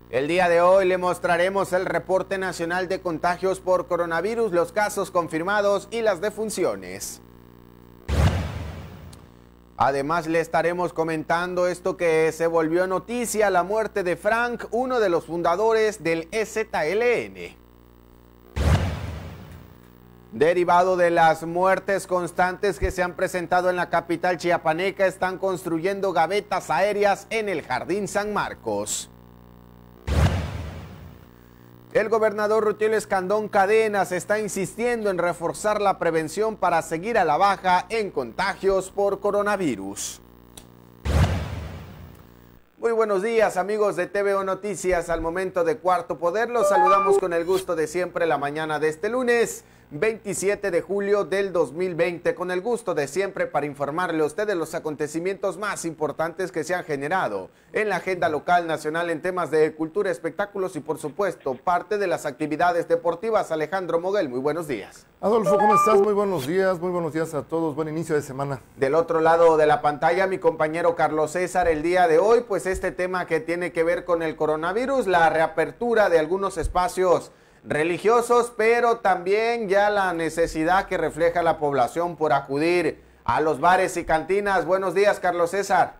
El día de hoy le mostraremos el reporte nacional de contagios por coronavirus, los casos confirmados y las defunciones. Además le estaremos comentando esto que se volvió noticia, la muerte de Frank, uno de los fundadores del EZLN. Derivado de las muertes constantes que se han presentado en la capital chiapaneca, están construyendo gavetas aéreas en el Jardín San Marcos. El gobernador Rutilio Escandón Cadenas está insistiendo en reforzar la prevención para seguir a la baja en contagios por coronavirus. Muy buenos días, amigos de TVO Noticias. Al momento de Cuarto Poder, los saludamos con el gusto de siempre la mañana de este lunes 27 de julio del 2020, con el gusto de siempre para informarle a usted de los acontecimientos más importantes que se han generado en la agenda local, nacional, en temas de cultura, espectáculos y por supuesto parte de las actividades deportivas. Alejandro Moguel, muy buenos días. Adolfo, ¿cómo estás? Muy buenos días a todos, buen inicio de semana. Del otro lado de la pantalla, mi compañero Carlos César, el día de hoy, pues este tema que tiene que ver con el coronavirus, la reapertura de algunos espacios religiosos, pero también ya la necesidad que refleja la población por acudir a los bares y cantinas. Buenos días, Carlos César.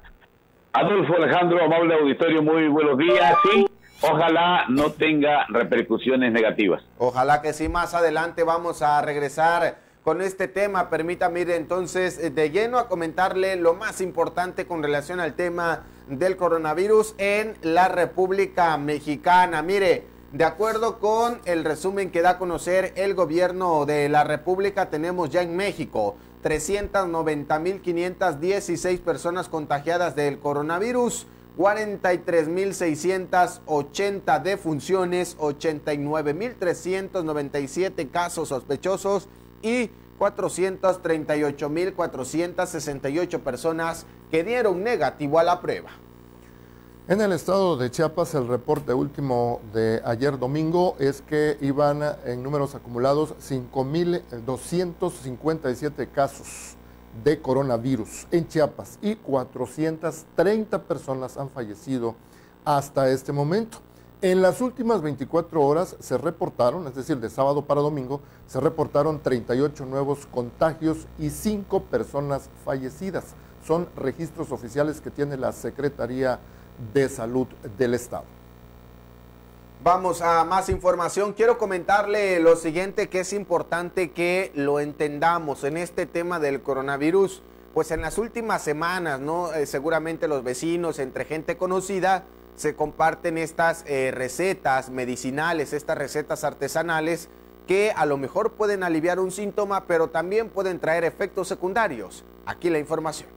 Adolfo, Alejandro, amable auditorio, muy buenos días. Sí, ojalá no tenga repercusiones negativas. Ojalá que sí. Más adelante vamos a regresar con este tema. Permítame ir entonces de lleno a comentarle lo más importante con relación al tema del coronavirus en la República Mexicana. Mire, de acuerdo con el resumen que da a conocer el gobierno de la República, tenemos ya en México 390,516 personas contagiadas del coronavirus, 43,680 defunciones, 89,397 casos sospechosos y 438,468 personas que dieron negativo a la prueba. En el estado de Chiapas, el reporte último de ayer domingo es que iban en números acumulados 5,257 casos de coronavirus en Chiapas y 430 personas han fallecido hasta este momento. En las últimas 24 horas se reportaron, es decir, de sábado para domingo, se reportaron 38 nuevos contagios y 5 personas fallecidas. Son registros oficiales que tiene la Secretaría de Salud del Estado. Vamos a más información. Quiero comentarle lo siguiente, que es importante que lo entendamos en este tema del coronavirus. Pues en las últimas semanas, ¿no? Seguramente los vecinos, entre gente conocida, se comparten estas recetas medicinales, estas recetas artesanales que a lo mejor pueden aliviar un síntoma, pero también pueden traer efectos secundarios. Aquí la información.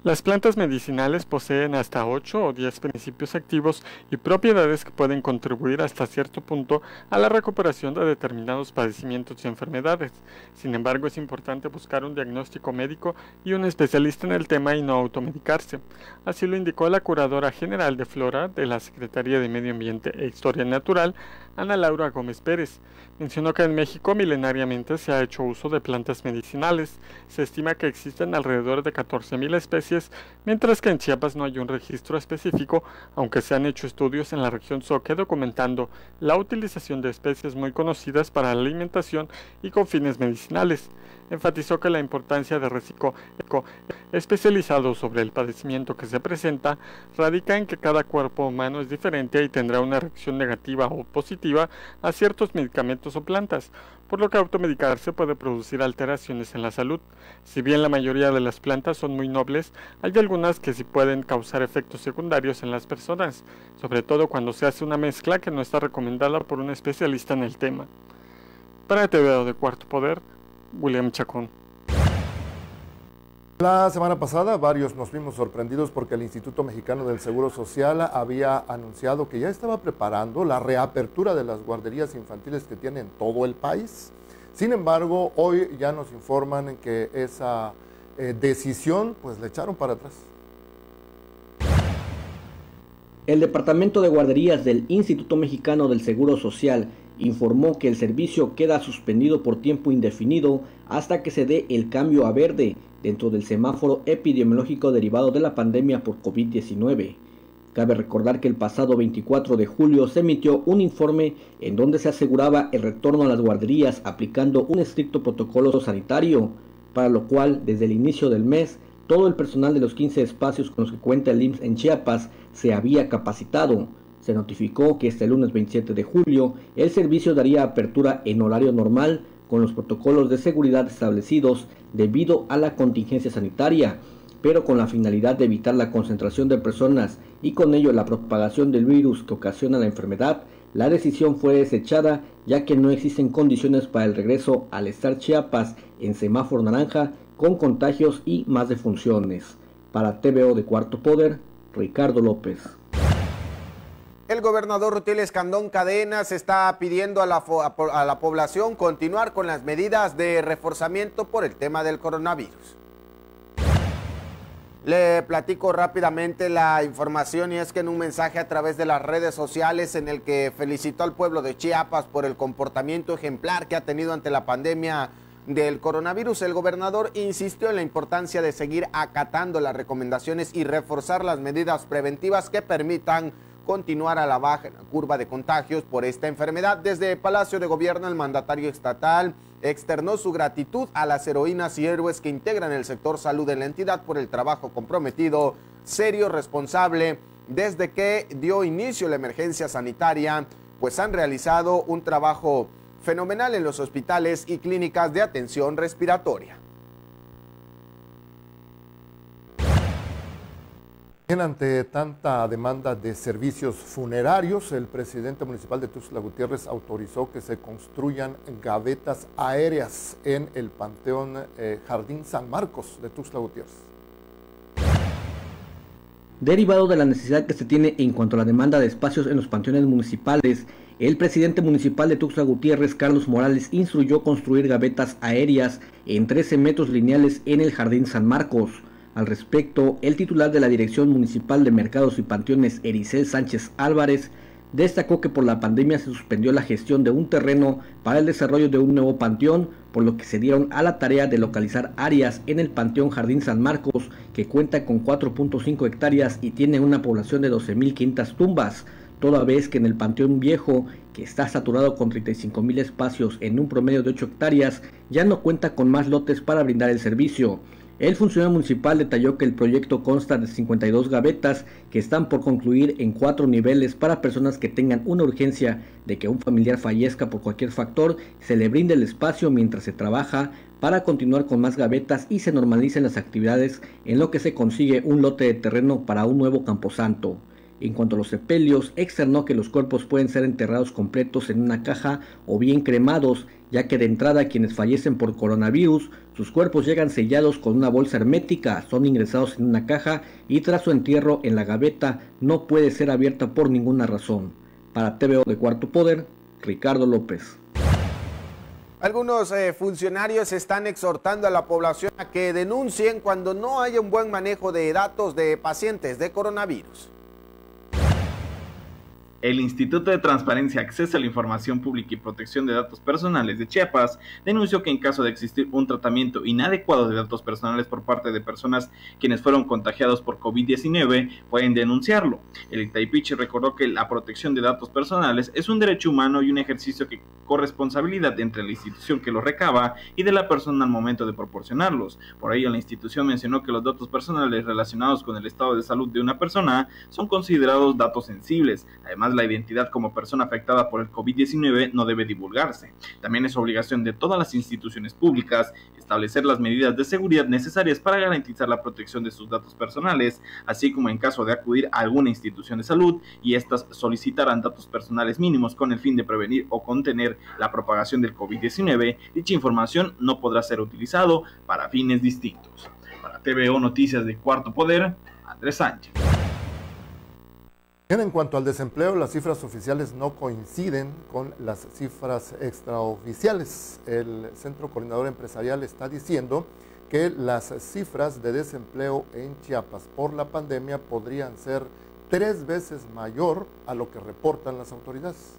Las plantas medicinales poseen hasta 8 o 10 principios activos y propiedades que pueden contribuir hasta cierto punto a la recuperación de determinados padecimientos y enfermedades. Sin embargo, es importante buscar un diagnóstico médico y un especialista en el tema y no automedicarse. Así lo indicó la curadora general de Flora de la Secretaría de Medio Ambiente e Historia Natural, Ana Laura Gómez Pérez. Mencionó que en México milenariamente se ha hecho uso de plantas medicinales. Se estima que existen alrededor de 14,000 especies, mientras que en Chiapas no hay un registro específico, aunque se han hecho estudios en la región Soque documentando la utilización de especies muy conocidas para la alimentación y con fines medicinales. Enfatizó que la importancia de reciclo especializado sobre el padecimiento que se presenta radica en que cada cuerpo humano es diferente y tendrá una reacción negativa o positiva a ciertos medicamentos o plantas, por lo que automedicarse puede producir alteraciones en la salud. Si bien la mayoría de las plantas son muy nobles, hay algunas que sí pueden causar efectos secundarios en las personas, sobre todo cuando se hace una mezcla que no está recomendada por un especialista en el tema. Para TVO de Cuarto Poder, William Chacón. La semana pasada varios nos vimos sorprendidos porque el Instituto Mexicano del Seguro Social había anunciado que ya estaba preparando la reapertura de las guarderías infantiles que tiene en todo el país. Sin embargo, hoy ya nos informan que esa decisión pues la echaron para atrás. El Departamento de Guarderías del Instituto Mexicano del Seguro Social informó que el servicio queda suspendido por tiempo indefinido hasta que se dé el cambio a verde dentro del semáforo epidemiológico derivado de la pandemia por COVID-19. Cabe recordar que el pasado 24 de julio se emitió un informe en donde se aseguraba el retorno a las guarderías aplicando un estricto protocolo sanitario, para lo cual desde el inicio del mes todo el personal de los 15 espacios con los que cuenta el IMSS en Chiapas se había capacitado. Se notificó que este lunes 27 de julio el servicio daría apertura en horario normal con los protocolos de seguridad establecidos debido a la contingencia sanitaria, pero con la finalidad de evitar la concentración de personas y con ello la propagación del virus que ocasiona la enfermedad. La decisión fue desechada ya que no existen condiciones para el regreso al estar Chiapas en semáforo naranja con contagios y más defunciones. Para TVO de Cuarto Poder, Ricardo López. El gobernador Rutilio Escandón Cadenas está pidiendo a la población continuar con las medidas de reforzamiento por el tema del coronavirus. Le platico rápidamente la información y es que en un mensaje a través de las redes sociales en el que felicitó al pueblo de Chiapas por el comportamiento ejemplar que ha tenido ante la pandemia del coronavirus, el gobernador insistió en la importancia de seguir acatando las recomendaciones y reforzar las medidas preventivas que permitan continuar a la baja en la curva de contagios por esta enfermedad. Desde Palacio de Gobierno, el mandatario estatal externó su gratitud a las heroínas y héroes que integran el sector salud en la entidad por el trabajo comprometido, serio, responsable. Desde que dio inicio la emergencia sanitaria, pues han realizado un trabajo fenomenal en los hospitales y clínicas de atención respiratoria. Ante tanta demanda de servicios funerarios, el presidente municipal de Tuxtla Gutiérrez autorizó que se construyan gavetas aéreas en el Panteón Jardín San Marcos de Tuxtla Gutiérrez. Derivado de la necesidad que se tiene en cuanto a la demanda de espacios en los panteones municipales, el presidente municipal de Tuxtla Gutiérrez, Carlos Morales, instruyó construir gavetas aéreas en 13 metros lineales en el Jardín San Marcos. Al respecto, el titular de la Dirección Municipal de Mercados y Panteones, Ericel Sánchez Álvarez, destacó que por la pandemia se suspendió la gestión de un terreno para el desarrollo de un nuevo panteón, por lo que se dieron a la tarea de localizar áreas en el Panteón Jardín San Marcos, que cuenta con 4.5 hectáreas y tiene una población de 12.500 tumbas, toda vez que en el Panteón Viejo, que está saturado con 35.000 espacios en un promedio de 8 hectáreas, ya no cuenta con más lotes para brindar el servicio. El funcionario municipal detalló que el proyecto consta de 52 gavetas que están por concluir en 4 niveles para personas que tengan una urgencia de que un familiar fallezca por cualquier factor, se le brinde el espacio mientras se trabaja para continuar con más gavetas y se normalicen las actividades en lo que se consigue un lote de terreno para un nuevo camposanto. En cuanto a los sepelios, externó que los cuerpos pueden ser enterrados completos en una caja o bien cremados, ya que de entrada quienes fallecen por coronavirus, sus cuerpos llegan sellados con una bolsa hermética, son ingresados en una caja y tras su entierro en la gaveta no puede ser abierta por ninguna razón. Para TVO de Cuarto Poder, Ricardo López. Algunos funcionarios están exhortando a la población a que denuncien cuando no haya un buen manejo de datos de pacientes de coronavirus. El Instituto de Transparencia, Acceso a la Información Pública y Protección de Datos Personales de Chiapas denunció que en caso de existir un tratamiento inadecuado de datos personales por parte de personas quienes fueron contagiados por COVID-19, pueden denunciarlo. El Itaipiche recordó que la protección de datos personales es un derecho humano y un ejercicio que corresponsabilidad entre la institución que los recaba y de la persona al momento de proporcionarlos. Por ello, la institución mencionó que los datos personales relacionados con el estado de salud de una persona son considerados datos sensibles, además Además, la identidad como persona afectada por el COVID-19 no debe divulgarse. También es obligación de todas las instituciones públicas establecer las medidas de seguridad necesarias para garantizar la protección de sus datos personales, así como en caso de acudir a alguna institución de salud y estas solicitarán datos personales mínimos con el fin de prevenir o contener la propagación del COVID-19, dicha información no podrá ser utilizado para fines distintos. Para TVO Noticias de Cuarto Poder, Andrés Sánchez. En cuanto al desempleo, las cifras oficiales no coinciden con las cifras extraoficiales. El Centro Coordinador Empresarial está diciendo que las cifras de desempleo en Chiapas por la pandemia podrían ser 3 veces mayor a lo que reportan las autoridades.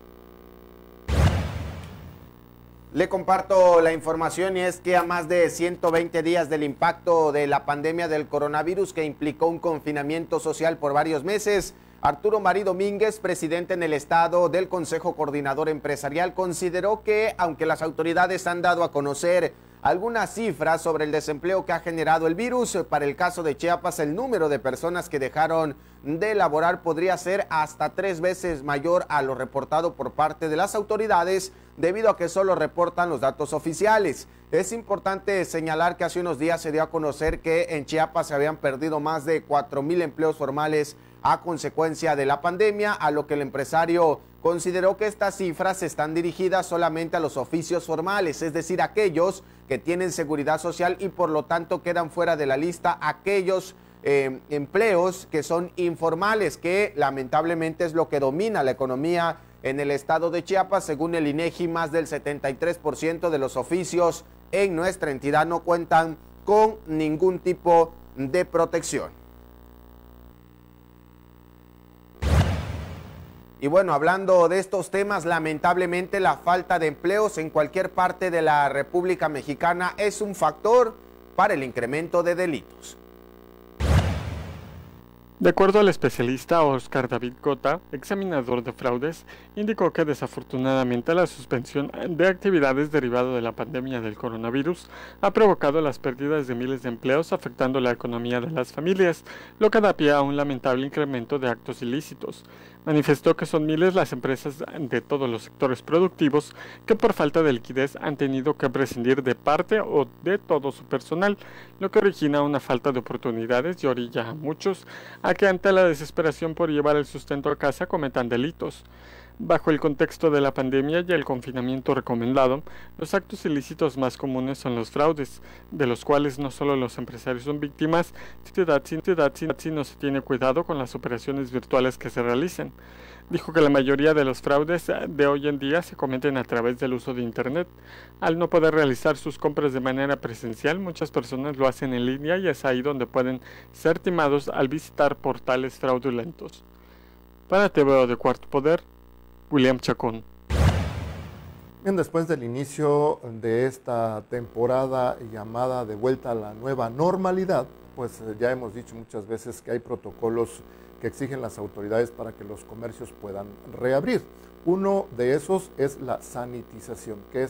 Le comparto la información y es que a más de 120 días del impacto de la pandemia del coronavirus que implicó un confinamiento social por varios meses, Arturo Marí Domínguez, presidente en el estado del Consejo Coordinador Empresarial, consideró que aunque las autoridades han dado a conocer algunas cifras sobre el desempleo que ha generado el virus, para el caso de Chiapas el número de personas que dejaron de laborar podría ser hasta 3 veces mayor a lo reportado por parte de las autoridades, debido a que solo reportan los datos oficiales. Es importante señalar que hace unos días se dio a conocer que en Chiapas se habían perdido más de 4,000 empleos formales a consecuencia de la pandemia, a lo que el empresario consideró que estas cifras están dirigidas solamente a los oficios formales, es decir, aquellos que tienen seguridad social y por lo tanto quedan fuera de la lista aquellos empleos que son informales, que lamentablemente es lo que domina la economía en el estado de Chiapas. Según el INEGI, más del 73% de los oficios en nuestra entidad no cuentan con ningún tipo de protección. Y bueno, hablando de estos temas, lamentablemente la falta de empleos en cualquier parte de la República Mexicana es un factor para el incremento de delitos. De acuerdo al especialista Oscar David Cota, examinador de fraudes, indicó que desafortunadamente la suspensión de actividades derivado de la pandemia del coronavirus ha provocado las pérdidas de miles de empleos, afectando la economía de las familias, lo que da pie a un lamentable incremento de actos ilícitos. Manifestó que son miles las empresas de todos los sectores productivos que por falta de liquidez han tenido que prescindir de parte o de todo su personal, lo que origina una falta de oportunidades y orilla a muchos a que ante la desesperación por llevar el sustento a casa cometan delitos. Bajo el contexto de la pandemia y el confinamiento recomendado, los actos ilícitos más comunes son los fraudes, de los cuales no solo los empresarios son víctimas, si no se tiene cuidado con las operaciones virtuales que se realicen. Dijo que la mayoría de los fraudes de hoy en día se cometen a través del uso de Internet. Al no poder realizar sus compras de manera presencial, muchas personas lo hacen en línea y es ahí donde pueden ser timados al visitar portales fraudulentos. Para TVO de Cuarto Poder, William Chacón. Bien, después del inicio de esta temporada llamada de vuelta a la nueva normalidad, pues ya hemos dicho muchas veces que hay protocolos que exigen las autoridades para que los comercios puedan reabrir. Uno de esos es la sanitización, que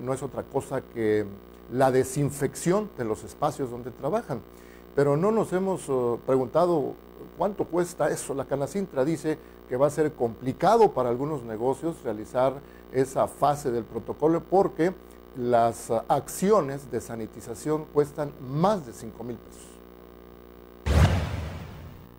no es otra cosa que la desinfección de los espacios donde trabajan. Pero no nos hemos preguntado cuánto cuesta eso. La Canacintra dice que va a ser complicado para algunos negocios realizar esa fase del protocolo porque las acciones de sanitización cuestan más de 5,000 pesos.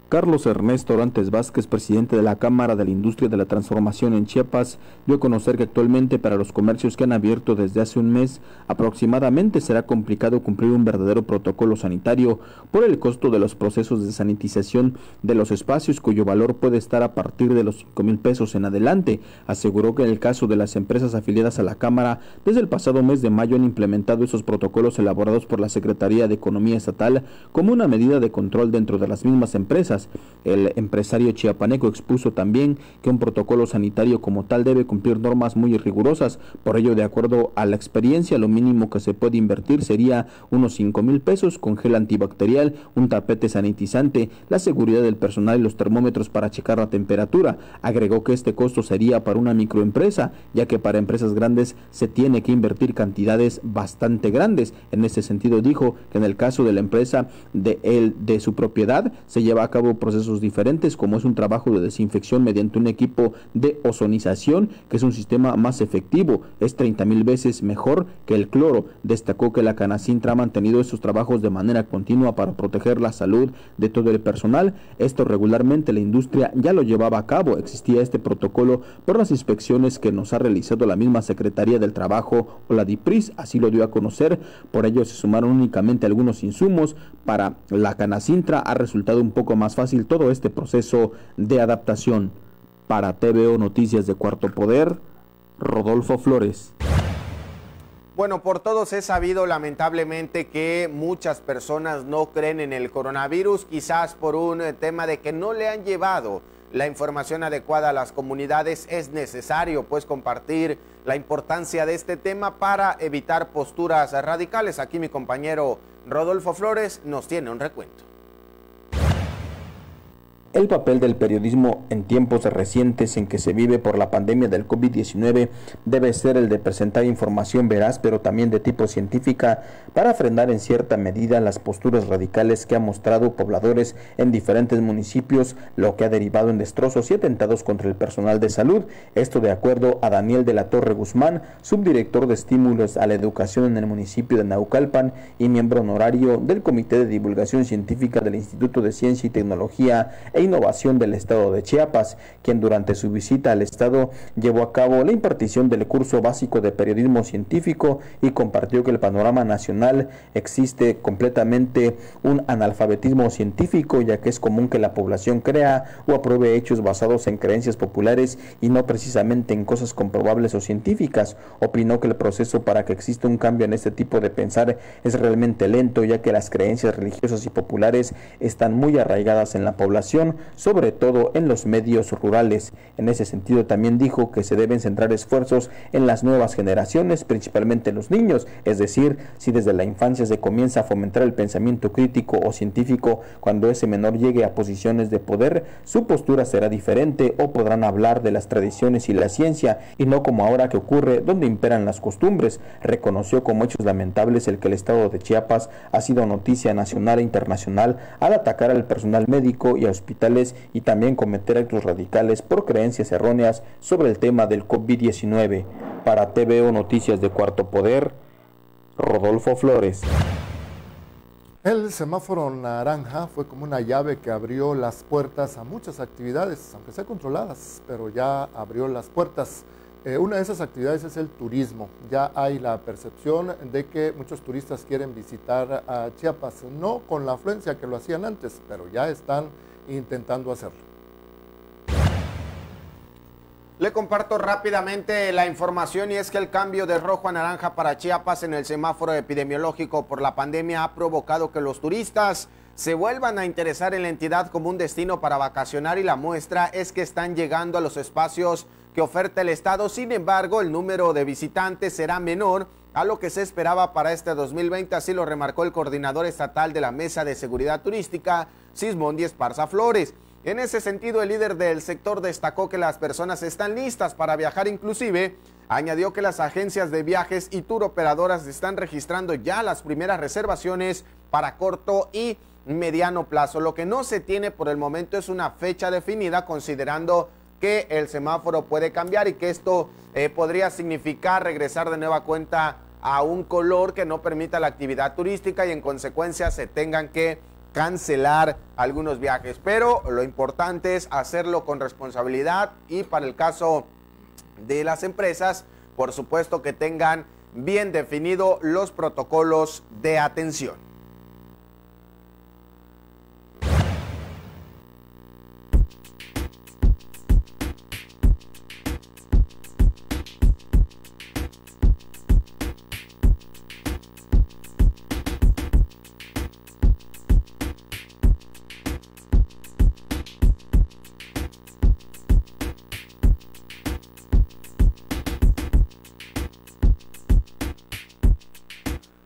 Carlos Ernesto Orantes Vázquez, presidente de la Cámara de la Industria de la Transformación en Chiapas, dio a conocer que actualmente para los comercios que han abierto desde hace un mes aproximadamente será complicado cumplir un verdadero protocolo sanitario por el costo de los procesos de sanitización de los espacios, cuyo valor puede estar a partir de los 5,000 pesos en adelante. Aseguró que en el caso de las empresas afiliadas a la Cámara, desde el pasado mes de mayo han implementado esos protocolos elaborados por la Secretaría de Economía Estatal como una medida de control dentro de las mismas empresas. El empresario chiapaneco expuso también que un protocolo sanitario como tal debe cumplir normas muy rigurosas. Por ello, de acuerdo a la experiencia, lo mínimo que se puede invertir sería unos 5,000 pesos con gel antibacterial, un tapete sanitizante, la seguridad del personal y los termómetros para checar la temperatura. Agregó que este costo sería para una microempresa, ya que para empresas grandes se tiene que invertir cantidades bastante grandes. En ese sentido, dijo que en el caso de la empresa de su propiedad se lleva a cabo cabo procesos diferentes, como es un trabajo de desinfección mediante un equipo de ozonización, que es un sistema más efectivo, es 30,000 veces mejor que el cloro. Destacó que la Canacintra ha mantenido estos trabajos de manera continua para proteger la salud de todo el personal. Esto regularmente la industria ya lo llevaba a cabo. Existía este protocolo por las inspecciones que nos ha realizado la misma Secretaría del Trabajo o la DIPRIS, así lo dio a conocer. Por ello se sumaron únicamente algunos insumos. Para la Canacintra ha resultado un poco más fácil todo este proceso de adaptación. Para TVO Noticias de Cuarto Poder, Rodolfo Flores. Bueno, por todos es sabido lamentablemente que muchas personas no creen en el coronavirus, quizás por un tema de que no le han llevado la información adecuada a las comunidades. Es necesario pues compartir la importancia de este tema para evitar posturas radicales. Aquí mi compañero Rodolfo Flores nos tiene un recuento. El papel del periodismo en tiempos recientes en que se vive por la pandemia del COVID-19 debe ser el de presentar información veraz, pero también de tipo científica, para frenar en cierta medida las posturas radicales que han mostrado pobladores en diferentes municipios, lo que ha derivado en destrozos y atentados contra el personal de salud. Esto de acuerdo a Daniel de la Torre Guzmán, subdirector de estímulos a la educación en el municipio de Naucalpan y miembro honorario del Comité de Divulgación Científica del Instituto de Ciencia y Tecnología e Innovación del Estado de Chiapas, quien durante su visita al Estado llevó a cabo la impartición del curso básico de periodismo científico y compartió que el panorama nacional existe completamente un analfabetismo científico, ya que es común que la población crea o apruebe hechos basados en creencias populares y no precisamente en cosas comprobables o científicas. Opinó que el proceso para que exista un cambio en este tipo de pensar es realmente lento, ya que las creencias religiosas y populares están muy arraigadas en la población, sobre todo en los medios rurales. En ese sentido también dijo que se deben centrar esfuerzos en las nuevas generaciones, principalmente en los niños, es decir, si desde la infancia se comienza a fomentar el pensamiento crítico o científico, cuando ese menor llegue a posiciones de poder, su postura será diferente o podrán hablar de las tradiciones y la ciencia, y no como ahora que ocurre, donde imperan las costumbres. Reconoció como hechos lamentables el que el estado de Chiapas ha sido noticia nacional e internacional al atacar al personal médico y a hospitales y también cometer actos radicales por creencias erróneas sobre el tema del COVID-19. Para TVO Noticias de Cuarto Poder, Rodolfo Flores. El semáforo naranja fue como una llave que abrió las puertas a muchas actividades, aunque sean controladas, pero ya abrió las puertas. Una de esas actividades es el turismo. Ya hay la percepción de que muchos turistas quieren visitar a Chiapas, no con la afluencia que lo hacían antes, pero ya están intentando hacerlo. Le comparto rápidamente la información, y es que el cambio de rojo a naranja para Chiapas en el semáforo epidemiológico por la pandemia ha provocado que los turistas se vuelvan a interesar en la entidad como un destino para vacacionar, y la muestra es que están llegando a los espacios que oferta el estado. Sin embargo, el número de visitantes será menor a lo que se esperaba para este 2020, así lo remarcó el coordinador estatal de la Mesa de Seguridad Turística, Sismondi Esparza Flores. En ese sentido, el líder del sector destacó que las personas están listas para viajar, inclusive añadió que las agencias de viajes y tour operadoras están registrando ya las primeras reservaciones para corto y mediano plazo. Lo que no se tiene por el momento es una fecha definida, considerando que el semáforo puede cambiar y que esto podría significar regresar de nueva cuenta a un color que no permita la actividad turística y en consecuencia se tengan que cancelar algunos viajes. Pero lo importante es hacerlo con responsabilidad, y para el caso de las empresas, por supuesto que tengan bien definido los protocolos de atención.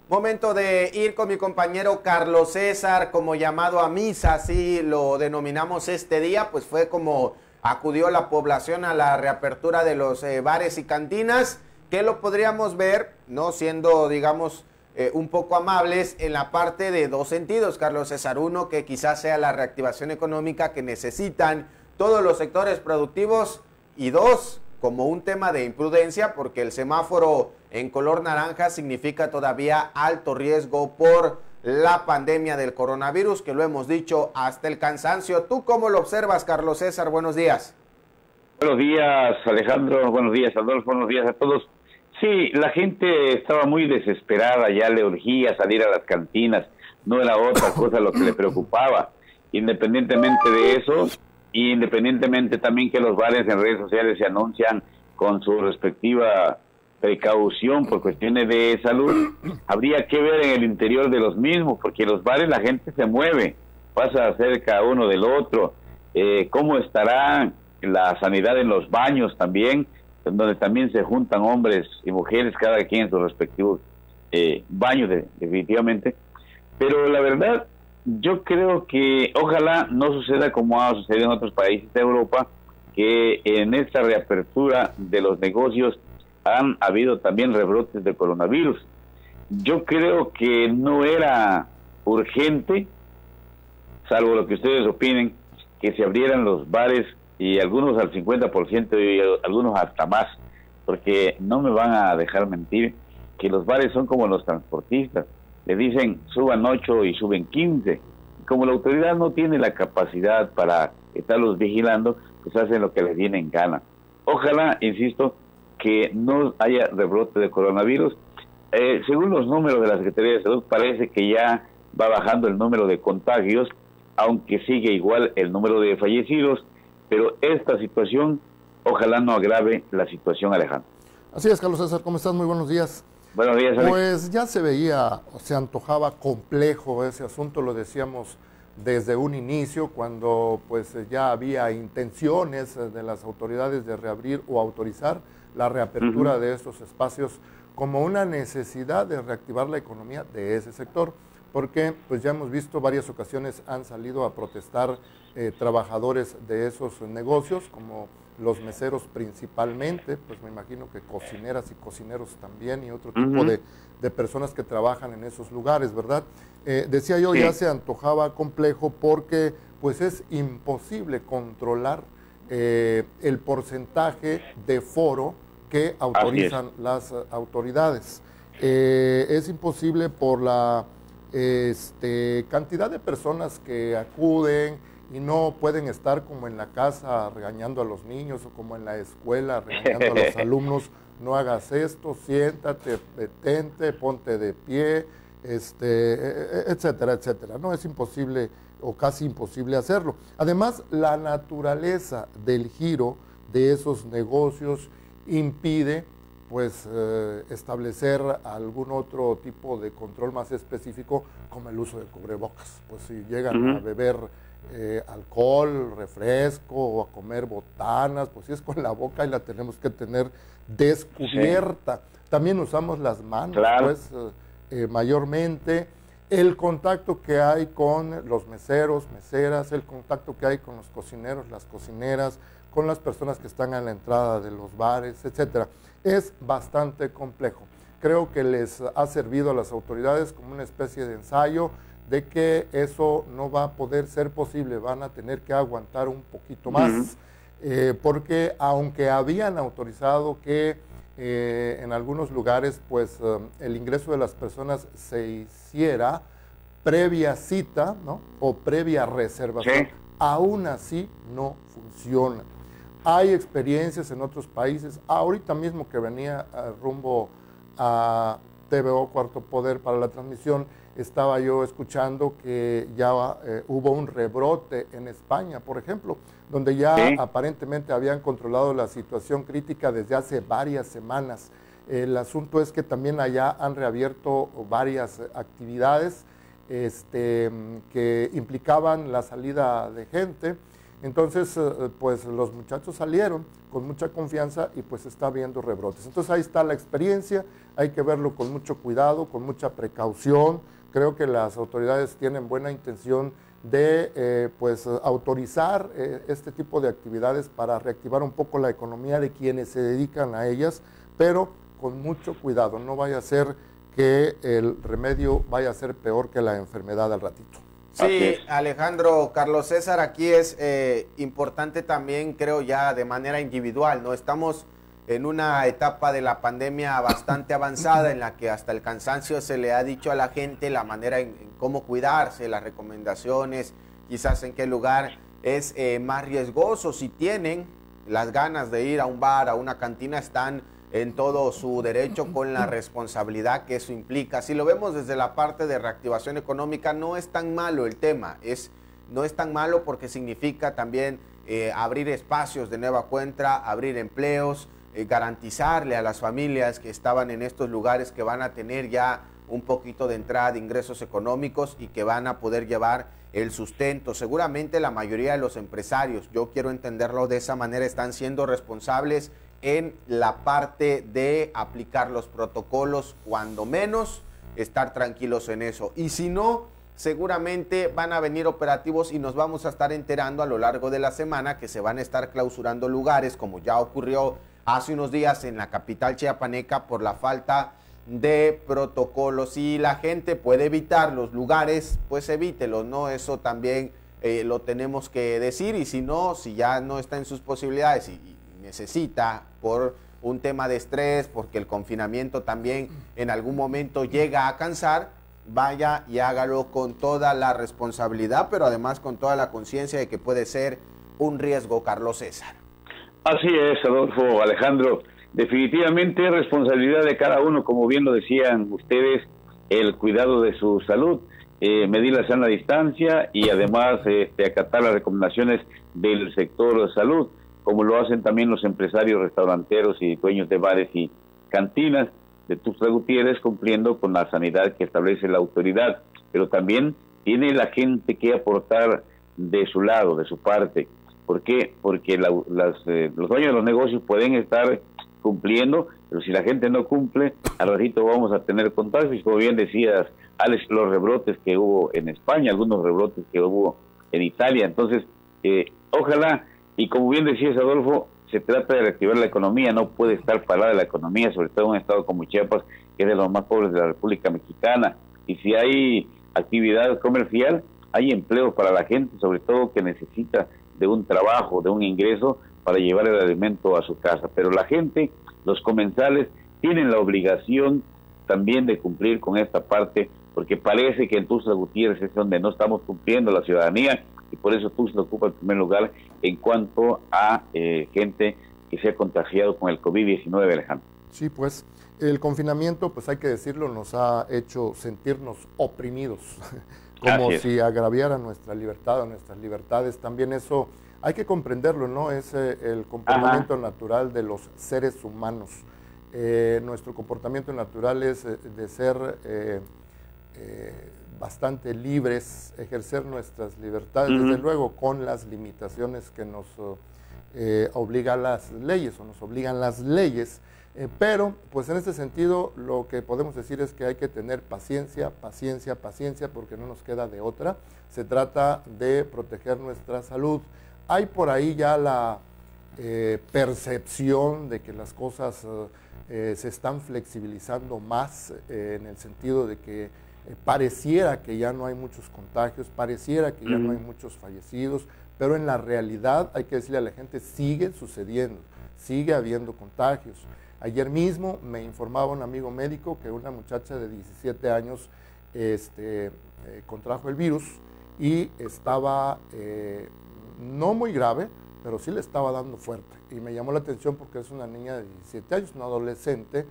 Momento de ir con mi compañero Carlos César, como llamado a misa, así lo denominamos este día, pues fue como acudió la población a la reapertura de los bares y cantinas, que lo podríamos ver, no siendo, digamos, un poco amables en la parte de dos sentidos, Carlos César. Uno, que quizás sea la reactivación económica que necesitan todos los sectores productivos, y dos, como un tema de imprudencia, porque el semáforo en color naranja significa todavía alto riesgo por la pandemia del coronavirus, que lo hemos dicho hasta el cansancio. ¿Tú cómo lo observas, Carlos César? Buenos días. Buenos días, Alejandro. Buenos días, Adolfo. Buenos días a todos. Sí, la gente estaba muy desesperada, ya le urgía salir a las cantinas, no era otra cosa lo que le preocupaba. Independientemente de eso, independientemente también que los bares en redes sociales se anuncian con su respectiva precaución por cuestiones de salud, habría que ver en el interior de los mismos, porque en los bares la gente se mueve, pasa cerca uno del otro. ¿Cómo estará la sanidad en los baños también, donde también se juntan hombres y mujeres, cada quien en sus respectivos baños, definitivamente? Pero la verdad, yo creo que ojalá no suceda como ha sucedido en otros países de Europa, que en esta reapertura de los negocios han habido también rebrotes de coronavirus. Yo creo que no era urgente, salvo lo que ustedes opinen, que se abrieran los bares, y algunos al 50% y algunos hasta más, porque no me van a dejar mentir que los bares son como los transportistas, le dicen suban 8 y suben 15, como la autoridad no tiene la capacidad para estarlos vigilando, pues hacen lo que les viene en gana. Ojalá, insisto, que no haya rebrote de coronavirus. Según los números de la Secretaría de Salud, parece que ya va bajando el número de contagios, aunque sigue igual el número de fallecidos, pero esta situación ojalá no agrave la situación, Alejandro. Así es, Carlos César, ¿cómo estás? Muy buenos días. Buenos días, Alex. Pues ya se veía, se antojaba complejo ese asunto, lo decíamos desde un inicio, cuando pues ya había intenciones de las autoridades de reabrir o autorizar la reapertura de estos espacios como una necesidad de reactivar la economía de ese sector, porque pues ya hemos visto varias ocasiones han salido a protestar trabajadores de esos negocios, como los meseros principalmente, pues me imagino que cocineras y cocineros también, y otro tipo de personas que trabajan en esos lugares, ¿verdad? Decía yo, ya se antojaba complejo porque pues es imposible controlar el porcentaje de foro que autorizan las autoridades. Es imposible por la cantidad de personas que acuden y no pueden estar como en la casa regañando a los niños, o como en la escuela regañando a los alumnos: no hagas esto, siéntate, detente, ponte de pie, etcétera, etcétera. No, es imposible o casi imposible hacerlo. Además, la naturaleza del giro de esos negocios impide pues establecer algún otro tipo de control más específico, como el uso de cubrebocas. Pues si llegan a beber alcohol, refresco, o a comer botanas, pues si es con la boca y la tenemos que tener descubierta. También usamos las manos, pues mayormente. El contacto que hay con los meseros, meseras, el contacto que hay con los cocineros, las cocineras, con las personas que están a la entrada de los bares, etcétera, es bastante complejo. Creo que les ha servido a las autoridades como una especie de ensayo de que eso no va a poder ser posible, van a tener que aguantar un poquito más, porque aunque habían autorizado que en algunos lugares pues el ingreso de las personas se hiciera previa cita, ¿no?, o previa reservación, aún así no funciona. Hay experiencias en otros países. Ahorita mismo que venía rumbo a TVO Cuarto Poder para la transmisión, estaba yo escuchando que ya hubo un rebrote en España, por ejemplo, donde ya aparentemente habían controlado la situación crítica desde hace varias semanas. El asunto es que también allá han reabierto varias actividades que implicaban la salida de gente. Entonces, pues los muchachos salieron con mucha confianza y pues está habiendo rebrotes. Entonces ahí está la experiencia, hay que verlo con mucho cuidado, con mucha precaución. Creo que las autoridades tienen buena intención de pues autorizar este tipo de actividades para reactivar un poco la economía de quienes se dedican a ellas, pero con mucho cuidado. No vaya a ser que el remedio vaya a ser peor que la enfermedad al ratito. Sí, Alejandro, Carlos César, aquí es importante también, creo ya de manera individual, ¿no? Estamos en una etapa de la pandemia bastante avanzada en la que hasta el cansancio se le ha dicho a la gente la manera en cómo cuidarse, las recomendaciones, quizás en qué lugar es más riesgoso. Si tienen las ganas de ir a un bar, a una cantina, están en todo su derecho con la responsabilidad que eso implica. Si lo vemos desde la parte de reactivación económica, no es tan malo el tema, no es tan malo porque significa también abrir espacios de nueva cuenta, abrir empleos, garantizarle a las familias que estaban en estos lugares que van a tener ya un poquito de entrada de ingresos económicos y que van a poder llevar el sustento. Seguramente la mayoría de los empresarios, yo quiero entenderlo de esa manera, están siendo responsables en la parte de aplicar los protocolos, cuando menos, estar tranquilos en eso. Y si no, seguramente van a venir operativos y nos vamos a estar enterando a lo largo de la semana que se van a estar clausurando lugares, como ya ocurrió hace unos días en la capital chiapaneca por la falta de protocolos. Si la gente puede evitar los lugares, pues evítelos, ¿no? Eso también lo tenemos que decir, y si no, si ya no está en sus posibilidades y necesita por un tema de estrés, porque el confinamiento también en algún momento llega a cansar, vaya y hágalo con toda la responsabilidad, pero además con toda la conciencia de que puede ser un riesgo, Carlos César. Así es, Adolfo, Alejandro. Definitivamente es responsabilidad de cada uno, como bien lo decían ustedes, el cuidado de su salud, medir la sana distancia y además acatar las recomendaciones del sector de salud, como lo hacen también los empresarios restauranteros y dueños de bares y cantinas de Tuxtla Gutiérrez, cumpliendo con la sanidad que establece la autoridad. Pero también tiene la gente que aportar de su lado, de su parte. ¿Por qué? Porque los dueños de los negocios pueden estar cumpliendo, pero si la gente no cumple, al ratito vamos a tener contagios. Como bien decías, Alex, los rebrotes que hubo en España, algunos rebrotes que hubo en Italia. Entonces, ojalá, y como bien decías, Adolfo, se trata de reactivar la economía, no puede estar parada la economía, sobre todo en un estado como Chiapas, que es de los más pobres de la República Mexicana. Y si hay actividad comercial, hay empleos para la gente, sobre todo que necesita de un trabajo, de un ingreso para llevar el alimento a su casa. Pero la gente, los comensales, tienen la obligación también de cumplir con esta parte, porque parece que en Tuxtla Gutiérrez es donde no estamos cumpliendo la ciudadanía, y por eso Tuxtla ocupa el primer lugar en cuanto a gente que se ha contagiado con el COVID-19, Alejandro. Sí, pues el confinamiento, pues hay que decirlo, nos ha hecho sentirnos oprimidos, como si agraviara nuestra libertad o nuestras libertades. También eso hay que comprenderlo, ¿no? Es el comportamiento natural de los seres humanos. Nuestro comportamiento natural es de ser bastante libres, ejercer nuestras libertades, desde luego con las limitaciones que nos obligan las leyes o nos obligan las leyes, pero pues en este sentido lo que podemos decir es que hay que tener paciencia, paciencia, paciencia, porque no nos queda de otra. Se trata de proteger nuestra salud. Hay por ahí ya la percepción de que las cosas se están flexibilizando más, en el sentido de que pareciera que ya no hay muchos contagios, pareciera que ya no hay muchos fallecidos, pero en la realidad, hay que decirle a la gente, sigue sucediendo, sigue habiendo contagios. Ayer mismo me informaba un amigo médico que una muchacha de 17 años contrajo el virus y estaba no muy grave, pero sí le estaba dando fuerte. Y me llamó la atención porque es una niña de 17 años, una adolescente,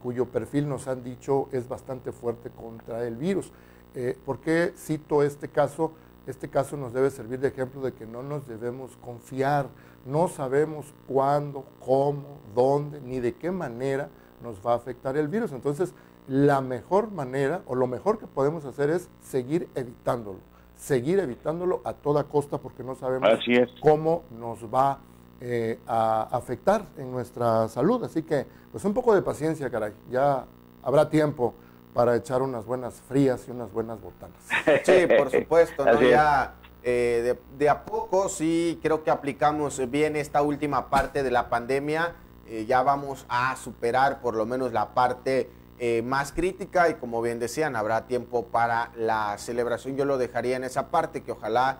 cuyo perfil nos han dicho es bastante fuerte contra el virus. ¿Por qué cito este caso? Este caso nos debe servir de ejemplo de que no nos debemos confiar. No sabemos cuándo, cómo, dónde, ni de qué manera nos va a afectar el virus. Entonces, la mejor manera o lo mejor que podemos hacer es seguir evitándolo a toda costa, porque no sabemos cómo nos va a afectar en nuestra salud. Así que, pues un poco de paciencia, caray. Ya habrá tiempo para echar unas buenas frías y unas buenas botanas. Sí, por supuesto, ¿no? Ya de a poco sí creo que aplicamos bien esta última parte de la pandemia. Ya vamos a superar por lo menos la parte más crítica y como bien decían, habrá tiempo para la celebración. Yo lo dejaría en esa parte, que ojalá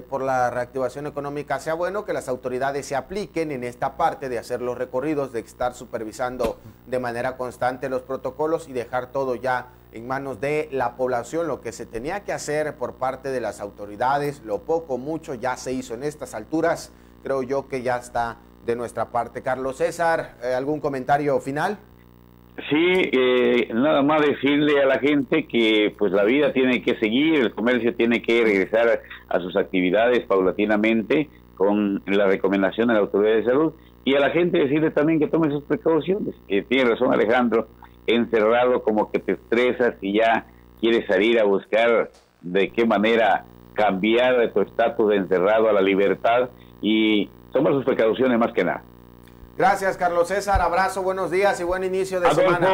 por la reactivación económica sea bueno, que las autoridades se apliquen en esta parte de hacer los recorridos, de estar supervisando de manera constante los protocolos y dejar todo ya en manos de la población. Lo que se tenía que hacer por parte de las autoridades, lo poco, mucho, ya se hizo en estas alturas. Creo yo que ya está de nuestra parte. Carlos César, ¿algún comentario final? Sí, nada más decirle a la gente que pues la vida tiene que seguir, el comercio tiene que regresar a sus actividades paulatinamente con la recomendación de la autoridad de salud, y a la gente decirle también que tome sus precauciones, que tiene razón Alejandro, encerrado como que te estresas y ya quieres salir a buscar de qué manera cambiar de tu estatus de encerrado a la libertad, y toma sus precauciones más que nada. Gracias, Carlos César. Abrazo, buenos días y buen inicio de semana.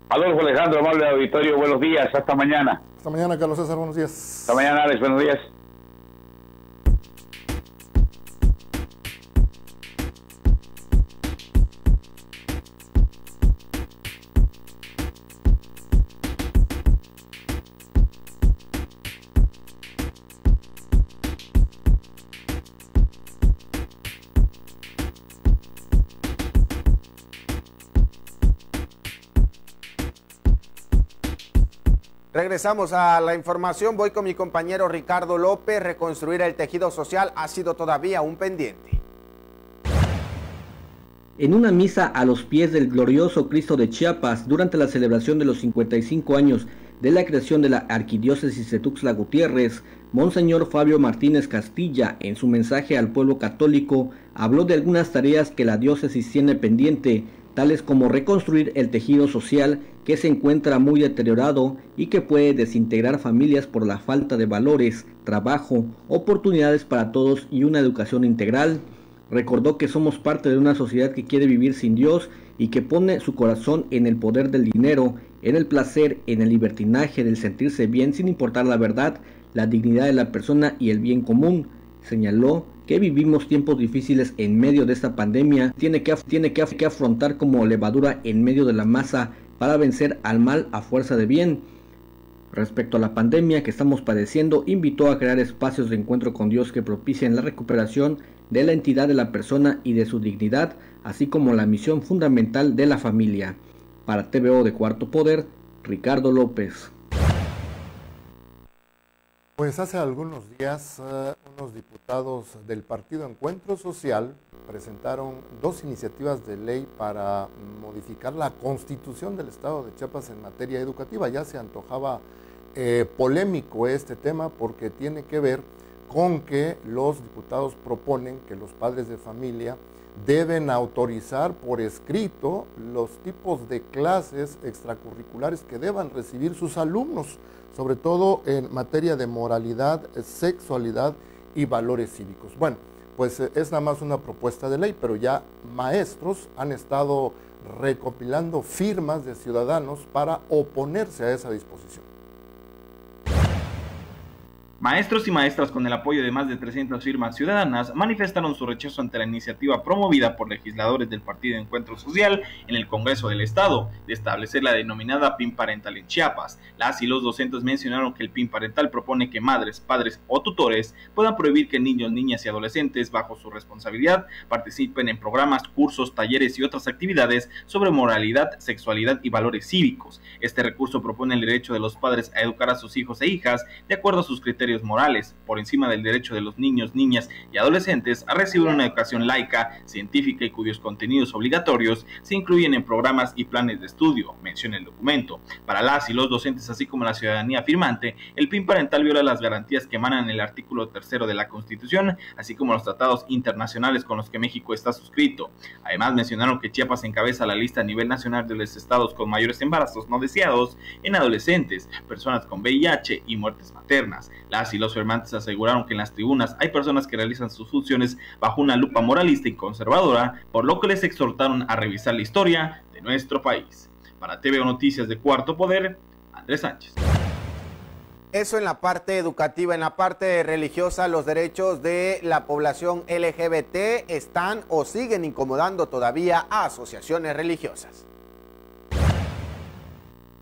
Adolfo Alejandro, amable auditorio, buenos días. Hasta mañana. Hasta mañana, Carlos César. Buenos días. Hasta mañana, Alex. Buenos días. Regresamos a la información. Voy con mi compañero Ricardo López. Reconstruir el tejido social ha sido todavía un pendiente. En una misa a los pies del glorioso Cristo de Chiapas, durante la celebración de los 55 años de la creación de la Arquidiócesis de Tuxtla Gutiérrez, Monseñor Fabio Martínez Castilla, en su mensaje al pueblo católico, habló de algunas tareas que la diócesis tiene pendiente, tales como reconstruir el tejido social que se encuentra muy deteriorado y que puede desintegrar familias por la falta de valores, trabajo, oportunidades para todos y una educación integral. Recordó que somos parte de una sociedad que quiere vivir sin Dios y que pone su corazón en el poder del dinero, en el placer, en el libertinaje, del sentirse bien sin importar la verdad, la dignidad de la persona y el bien común. Señaló que vivimos tiempos difíciles en medio de esta pandemia, tiene que afrontar como levadura en medio de la masa para vencer al mal a fuerza de bien. Respecto a la pandemia que estamos padeciendo, invitó a crear espacios de encuentro con Dios que propicien la recuperación de la entidad de la persona y de su dignidad, así como la misión fundamental de la familia. Para TVO de Cuarto Poder, Ricardo López. Pues hace algunos días unos diputados del Partido Encuentro Social presentaron dos iniciativas de ley para modificar la Constitución del Estado de Chiapas en materia educativa. Ya se antojaba polémico este tema porque tiene que ver con que los diputados proponen que los padres de familia deben autorizar por escrito los tipos de clases extracurriculares que deban recibir sus alumnos, sobre todo en materia de moralidad, sexualidad y valores cívicos. Bueno, pues es nada más una propuesta de ley, pero ya maestros han estado recopilando firmas de ciudadanos para oponerse a esa disposición. Maestros y maestras, con el apoyo de más de 300 firmas ciudadanas, manifestaron su rechazo ante la iniciativa promovida por legisladores del Partido Encuentro Social en el Congreso del Estado de establecer la denominada PIN parental en Chiapas. Las y los docentes mencionaron que el PIN parental propone que madres, padres o tutores puedan prohibir que niños, niñas y adolescentes, bajo su responsabilidad, participen en programas, cursos, talleres y otras actividades sobre moralidad, sexualidad y valores cívicos. Este recurso propone el derecho de los padres a educar a sus hijos e hijas de acuerdo a sus criterios morales, por encima del derecho de los niños, niñas y adolescentes a recibir una educación laica, científica y cuyos contenidos obligatorios se incluyen en programas y planes de estudio, menciona el documento. Para las y los docentes, así como la ciudadanía firmante, el PIN parental viola las garantías que emanan en el artículo 3 de la Constitución, así como los tratados internacionales con los que México está suscrito. Además, mencionaron que Chiapas encabeza la lista a nivel nacional de los estados con mayores embarazos no deseados en adolescentes, personas con VIH y muertes maternas. Las y los firmantes aseguraron que en las tribunas hay personas que realizan sus funciones bajo una lupa moralista y conservadora, por lo que les exhortaron a revisar la historia de nuestro país. Para TVO Noticias de Cuarto Poder, Andrés Sánchez. Eso en la parte educativa. En la parte religiosa, los derechos de la población LGBT están o siguen incomodando todavía a asociaciones religiosas.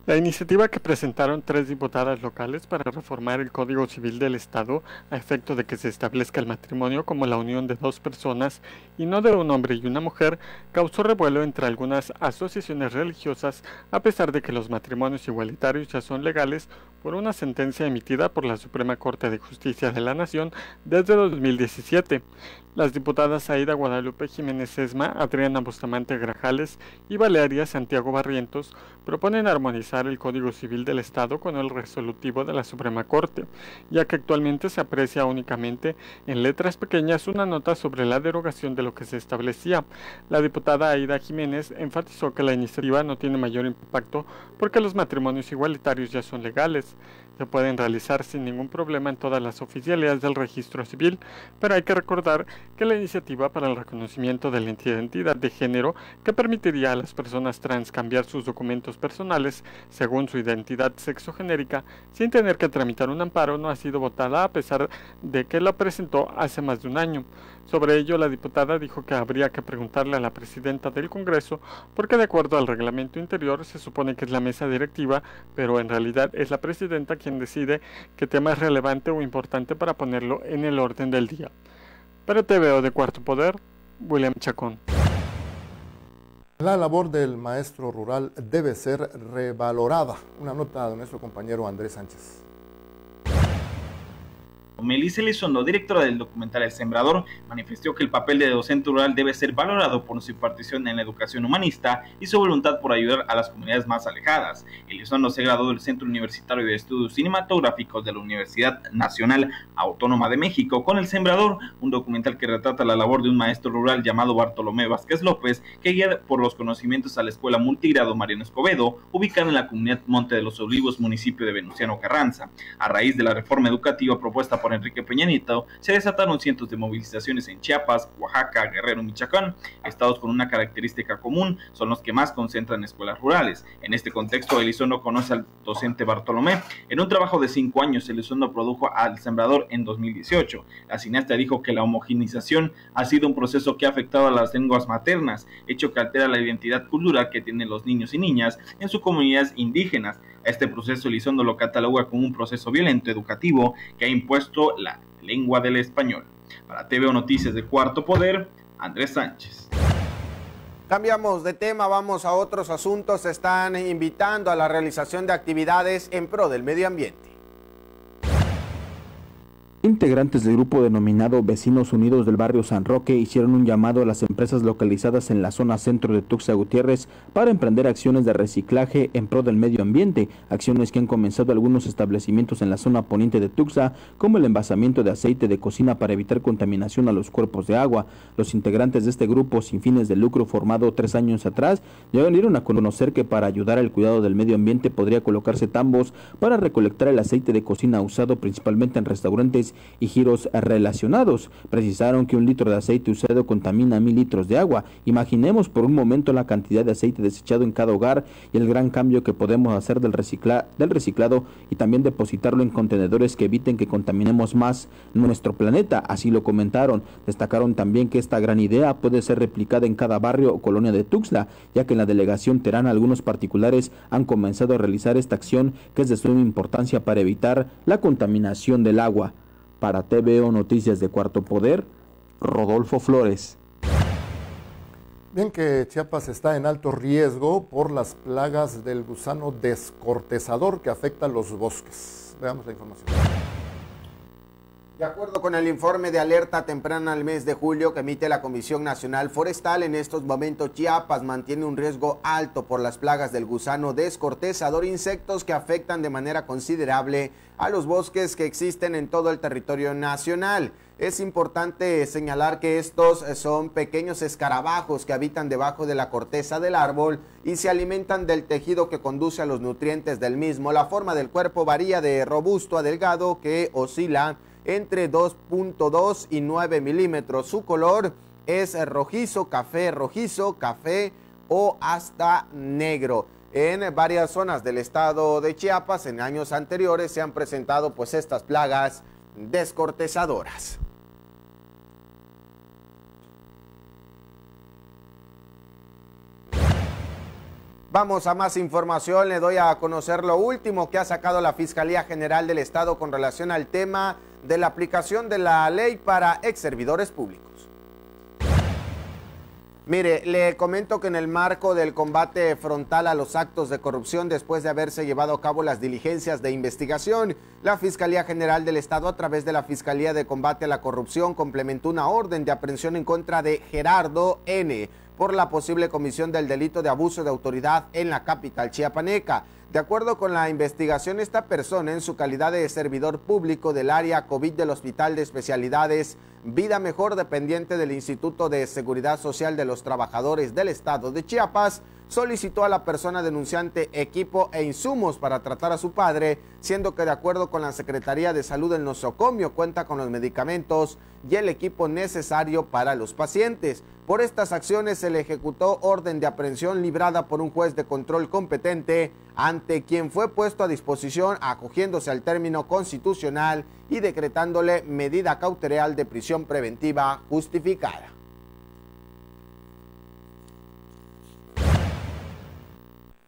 La iniciativa que presentaron 3 diputadas locales para reformar el Código Civil del Estado a efecto de que se establezca el matrimonio como la unión de 2 personas y no de un hombre y una mujer causó revuelo entre algunas asociaciones religiosas, a pesar de que los matrimonios igualitarios ya son legales por una sentencia emitida por la Suprema Corte de Justicia de la Nación desde 2017. Las diputadas Aida Guadalupe Jiménez Sesma, Adriana Bustamante Grajales y Valeria Santiago Barrientos proponen armonizar el Código Civil del Estado con el resolutivo de la Suprema Corte, ya que actualmente se aprecia únicamente en letras pequeñas una nota sobre la derogación de lo que se establecía. La diputada Aida Jiménez enfatizó que la iniciativa no tiene mayor impacto porque los matrimonios igualitarios ya son legales. Se pueden realizar sin ningún problema en todas las oficialías del registro civil, pero hay que recordar que la iniciativa para el reconocimiento de la identidad de género, que permitiría a las personas trans cambiar sus documentos personales según su identidad sexogenérica sin tener que tramitar un amparo, no ha sido votada a pesar de que la presentó hace más de un año. Sobre ello, la diputada dijo que habría que preguntarle a la presidenta del Congreso porque de acuerdo al reglamento interior se supone que es la mesa directiva, pero en realidad es la presidenta quien decide qué tema es relevante o importante para ponerlo en el orden del día. Para TVO de Cuarto Poder, William Chacón. La labor del maestro rural debe ser revalorada. Una nota de nuestro compañero Andrés Sánchez. Melissa Elizondo, directora del documental El Sembrador, manifestó que el papel de docente rural debe ser valorado por su participación en la educación humanista y su voluntad por ayudar a las comunidades más alejadas. Elizondo se graduó del Centro Universitario de Estudios Cinematográficos de la Universidad Nacional Autónoma de México con El Sembrador, un documental que retrata la labor de un maestro rural llamado Bartolomé Vázquez López, que guía por los conocimientos a la Escuela Multigrado Mariano Escobedo, ubicada en la comunidad Monte de los Olivos, municipio de Venustiano Carranza. A raíz de la reforma educativa propuesta por Enrique Peña Nieto, se desataron cientos de movilizaciones en Chiapas, Oaxaca, Guerrero, Michoacán. Estados con una característica común son los que más concentran escuelas rurales. En este contexto, Elizondo conoce al docente Bartolomé. En un trabajo de 5 años, Elizondo produjo al Sembrador en 2018. La cineasta dijo que la homogenización ha sido un proceso que ha afectado a las lenguas maternas, hecho que altera la identidad cultural que tienen los niños y niñas en sus comunidades indígenas. Este proceso Elizondo lo cataloga como un proceso violento educativo que ha impuesto la lengua del español. Para TVO Noticias de Cuarto Poder, Andrés Sánchez. Cambiamos de tema, vamos a otros asuntos. Están invitando a la realización de actividades en pro del medio ambiente. Integrantes del grupo denominado Vecinos Unidos del barrio San Roque hicieron un llamado a las empresas localizadas en la zona centro de Tuxtla Gutiérrez para emprender acciones de reciclaje en pro del medio ambiente, acciones que han comenzado algunos establecimientos en la zona poniente de Tuxtla, como el envasamiento de aceite de cocina para evitar contaminación a los cuerpos de agua. Los integrantes de este grupo sin fines de lucro formado 3 años atrás ya vinieron a conocer que para ayudar al cuidado del medio ambiente podría colocarse tambos para recolectar el aceite de cocina usado principalmente en restaurantes y giros relacionados. Precisaron que 1 litro de aceite usado contamina 1000 litros de agua. Imaginemos por un momento la cantidad de aceite desechado en cada hogar y el gran cambio que podemos hacer del reciclado y también depositarlo en contenedores que eviten que contaminemos más nuestro planeta. Así lo comentaron. Destacaron también que esta gran idea puede ser replicada en cada barrio o colonia de Tuxtla, ya que en la delegación Terán algunos particulares han comenzado a realizar esta acción que es de suma importancia para evitar la contaminación del agua. Para TVO Noticias de Cuarto Poder, Rodolfo Flores. Bien que Chiapas está en alto riesgo por las plagas del gusano descortezador que afecta los bosques. Veamos la información. De acuerdo con el informe de alerta temprana al mes de julio que emite la Comisión Nacional Forestal, en estos momentos Chiapas mantiene un riesgo alto por las plagas del gusano descortezador, insectos que afectan de manera considerable a los bosques que existen en todo el territorio nacional. Es importante señalar que estos son pequeños escarabajos que habitan debajo de la corteza del árbol y se alimentan del tejido que conduce a los nutrientes del mismo. La forma del cuerpo varía de robusto a delgado, que oscila entre 2.2 y 9 milímetros. Su color es rojizo, café o hasta negro. En varias zonas del estado de Chiapas en años anteriores se han presentado pues estas plagas descortezadoras. Vamos a más información, le doy a conocer lo último que ha sacado la Fiscalía General del Estado con relación al tema de la aplicación de la ley para exservidores públicos. Mire, le comento que en el marco del combate frontal a los actos de corrupción, después de haberse llevado a cabo las diligencias de investigación, la Fiscalía General del Estado, a través de la Fiscalía de Combate a la Corrupción, complementó una orden de aprehensión en contra de Gerardo N. por la posible comisión del delito de abuso de autoridad en la capital chiapaneca. De acuerdo con la investigación, esta persona, en su calidad de servidor público del área COVID del Hospital de Especialidades Vida Mejor, dependiente del Instituto de Seguridad Social de los Trabajadores del Estado de Chiapas, solicitó a la persona denunciante equipo e insumos para tratar a su padre, siendo que de acuerdo con la Secretaría de Salud el nosocomio cuenta con los medicamentos y el equipo necesario para los pacientes. Por estas acciones se le ejecutó orden de aprehensión librada por un juez de control competente, ante quien fue puesto a disposición acogiéndose al término constitucional y decretándole medida cautelar de prisión preventiva justificada.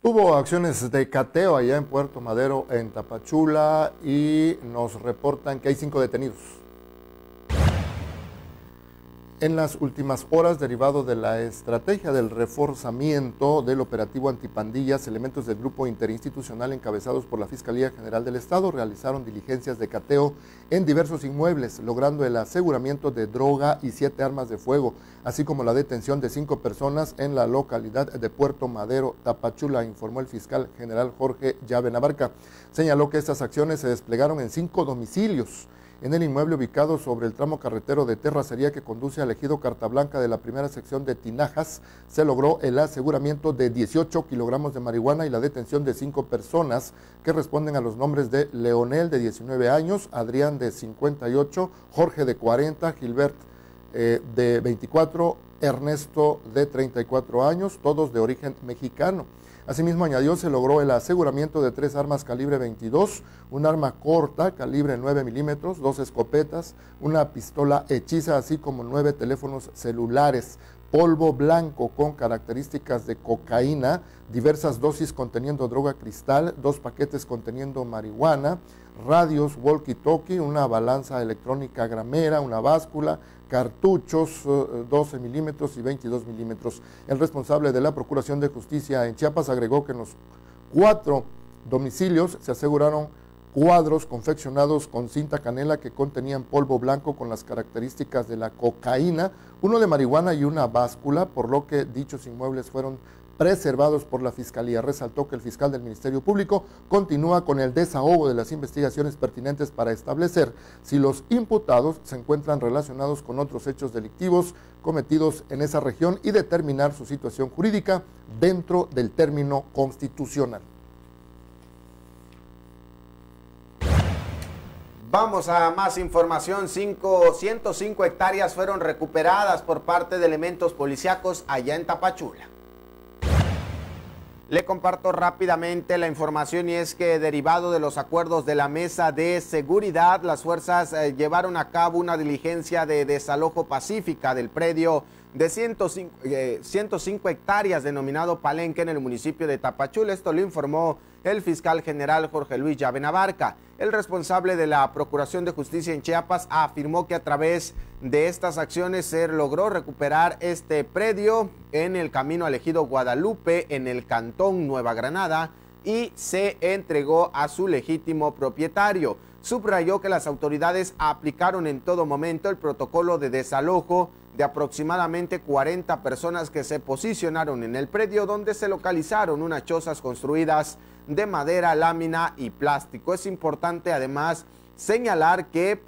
Hubo acciones de cateo allá en Puerto Madero, en Tapachula, y nos reportan que hay 5 detenidos. En las últimas horas, derivado de la estrategia del reforzamiento del operativo antipandillas, elementos del grupo interinstitucional encabezados por la Fiscalía General del Estado realizaron diligencias de cateo en diversos inmuebles, logrando el aseguramiento de droga y 7 armas de fuego, así como la detención de 5 personas en la localidad de Puerto Madero, Tapachula, informó el fiscal general Jorge Llave Abarca. Señaló que estas acciones se desplegaron en 5 domicilios. En el inmueble ubicado sobre el tramo carretero de terracería que conduce al ejido Carta Blanca de la primera sección de Tinajas, se logró el aseguramiento de 18 kilogramos de marihuana y la detención de 5 personas que responden a los nombres de Leonel, de 19 años, Adrián, de 58, Jorge, de 40, Gilbert, de 24, Ernesto, de 34 años, todos de origen mexicano. Asimismo, añadió, se logró el aseguramiento de 3 armas calibre 22, un arma corta calibre 9 milímetros, 2 escopetas, una pistola hechiza, así como 9 teléfonos celulares, polvo blanco con características de cocaína, diversas dosis conteniendo droga cristal, 2 paquetes conteniendo marihuana, radios walkie-talkie, una balanza electrónica gramera, una báscula, cartuchos 12 milímetros y 22 milímetros. El responsable de la Procuración de Justicia en Chiapas agregó que en los 4 domicilios se aseguraron cuadros confeccionados con cinta canela que contenían polvo blanco con las características de la cocaína, uno de marihuana y una báscula, por lo que dichos inmuebles fueron preservados por la Fiscalía. Resaltó que el fiscal del Ministerio Público continúa con el desahogo de las investigaciones pertinentes para establecer si los imputados se encuentran relacionados con otros hechos delictivos cometidos en esa región y determinar su situación jurídica dentro del término constitucional. Vamos a más información. 105 hectáreas fueron recuperadas por parte de elementos policíacos allá en Tapachula. Le comparto rápidamente la información, y es que derivado de los acuerdos de la Mesa de Seguridad, las fuerzas llevaron a cabo una diligencia de desalojo pacífica del predio de 105 hectáreas denominado Palenque en el municipio de Tapachula. Esto lo informó el fiscal general Jorge Luis Llave Abarca. El responsable de la Procuración de Justicia en Chiapas afirmó que a través de estas acciones se logró recuperar este predio en el camino al ejido Guadalupe, en el cantón Nueva Granada, y se entregó a su legítimo propietario. Subrayó que las autoridades aplicaron en todo momento el protocolo de desalojo de aproximadamente 40 personas que se posicionaron en el predio, donde se localizaron unas chozas construidas de madera, lámina y plástico. Es importante además señalar que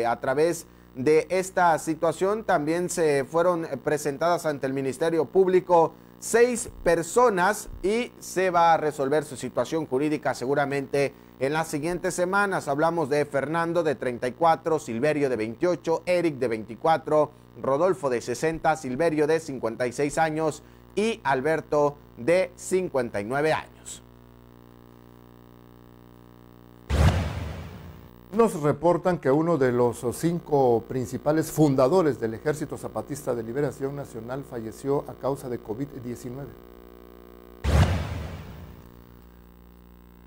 a través de esta situación también se fueron presentadas ante el Ministerio Público 6 personas y se va a resolver su situación jurídica seguramente en las siguientes semanas. Hablamos de Fernando, de 34, Silverio, de 28, Eric, de 24, Rodolfo, de 60, Silverio, de 56 años y Alberto, de 59 años. Nos reportan que uno de los 5 principales fundadores del Ejército Zapatista de Liberación Nacional falleció a causa de COVID-19.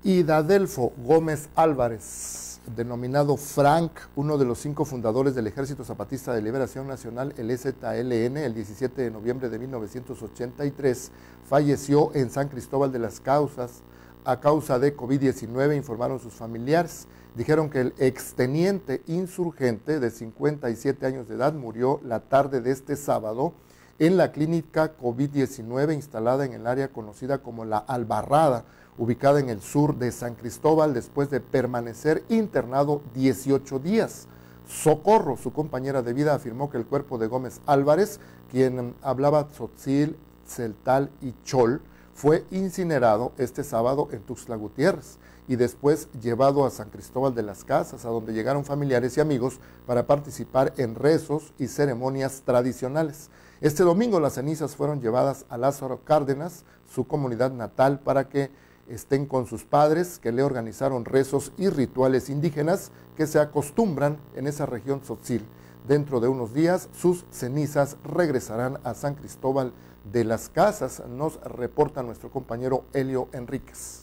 Y Dadelfo Gómez Álvarez, denominado Frank, uno de los 5 fundadores del Ejército Zapatista de Liberación Nacional, el EZLN, el 17 de noviembre de 1983, falleció en San Cristóbal de las Casas a causa de COVID-19, informaron sus familiares. Dijeron que el exteniente insurgente de 57 años de edad murió la tarde de este sábado en la clínica COVID-19 instalada en el área conocida como La Albarrada, ubicada en el sur de San Cristóbal, después de permanecer internado 18 días. Socorro, su compañera de vida, afirmó que el cuerpo de Gómez Álvarez, quien hablaba tzotzil, celtal y chol, fue incinerado este sábado en Tuxtla Gutiérrez y después llevado a San Cristóbal de las Casas, a donde llegaron familiares y amigos para participar en rezos y ceremonias tradicionales. Este domingo las cenizas fueron llevadas a Lázaro Cárdenas, su comunidad natal, para que estén con sus padres, que le organizaron rezos y rituales indígenas que se acostumbran en esa región tzotzil. Dentro de unos días, sus cenizas regresarán a San Cristóbal de las Casas, nos reporta nuestro compañero Helio Enríquez.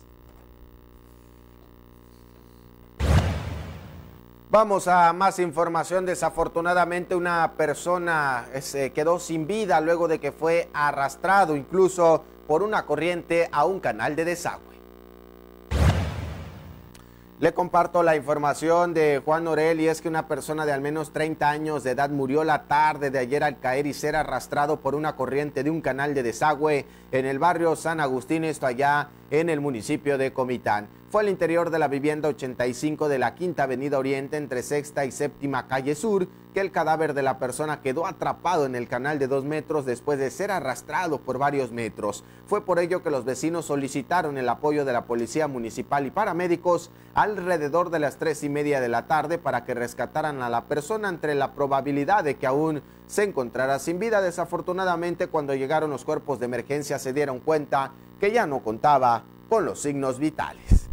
Vamos a más información. Desafortunadamente una persona quedó sin vida luego de que fue arrastrado incluso por una corriente a un canal de desagüe. Le comparto la información de Juan Orel, y es que una persona de al menos 30 años de edad murió la tarde de ayer al caer y ser arrastrado por una corriente de un canal de desagüe en el barrio San Agustín, esto allá en el municipio de Comitán. Fue al interior de la vivienda 85 de la Quinta Avenida Oriente entre Sexta y Séptima Calle Sur que el cadáver de la persona quedó atrapado en el canal de 2 metros después de ser arrastrado por varios metros. Fue por ello que los vecinos solicitaron el apoyo de la Policía Municipal y paramédicos alrededor de las 3:30 de la tarde para que rescataran a la persona ante la probabilidad de que aún se encontrara sin vida. Desafortunadamente, cuando llegaron los cuerpos de emergencia se dieron cuenta que ya no contaba con los signos vitales.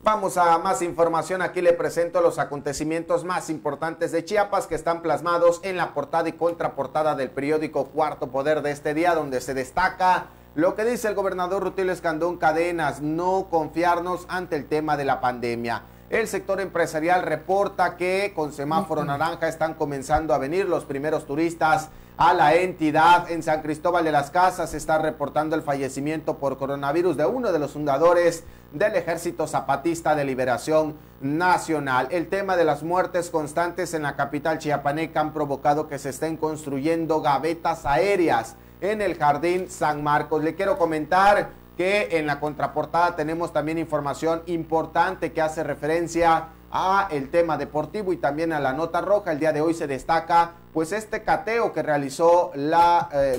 Vamos a más información. Aquí le presento los acontecimientos más importantes de Chiapas que están plasmados en la portada y contraportada del periódico Cuarto Poder de este día, donde se destaca lo que dice el gobernador Rutilio Escandón Cadenas: no confiarnos ante el tema de la pandemia. El sector empresarial reporta que con semáforo naranja están comenzando a venir los primeros turistas a la entidad. En San Cristóbal de las Casas se está reportando el fallecimiento por coronavirus de uno de los fundadores del Ejército Zapatista de Liberación Nacional. El tema de las muertes constantes en la capital chiapaneca han provocado que se estén construyendo gavetas aéreas en el Jardín San Marcos. Le quiero comentar que en la contraportada tenemos también información importante que hace referencia a el tema deportivo y también a la nota roja. El día de hoy se destaca pues este cateo que realizó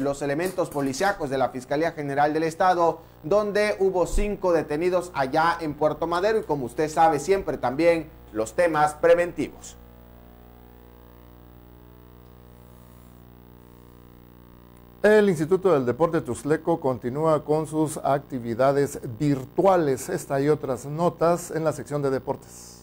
los elementos policíacos de la Fiscalía General del Estado, donde hubo 5 detenidos allá en Puerto Madero, y como usted sabe siempre también los temas preventivos. El Instituto del Deporte Tuxtleco continúa con sus actividades virtuales. Esta y otras notas en la sección de deportes.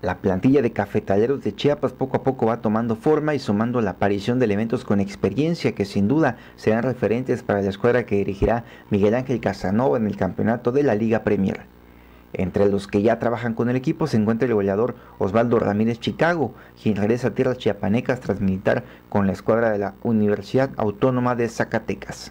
La plantilla de cafetaleros de Chiapas poco a poco va tomando forma y sumando la aparición de elementos con experiencia que sin duda serán referentes para la escuadra que dirigirá Miguel Ángel Casanova en el campeonato de la Liga Premier. Entre los que ya trabajan con el equipo se encuentra el goleador Osvaldo Ramírez Chicago, quien regresa a tierras chiapanecas tras militar con la escuadra de la Universidad Autónoma de Zacatecas.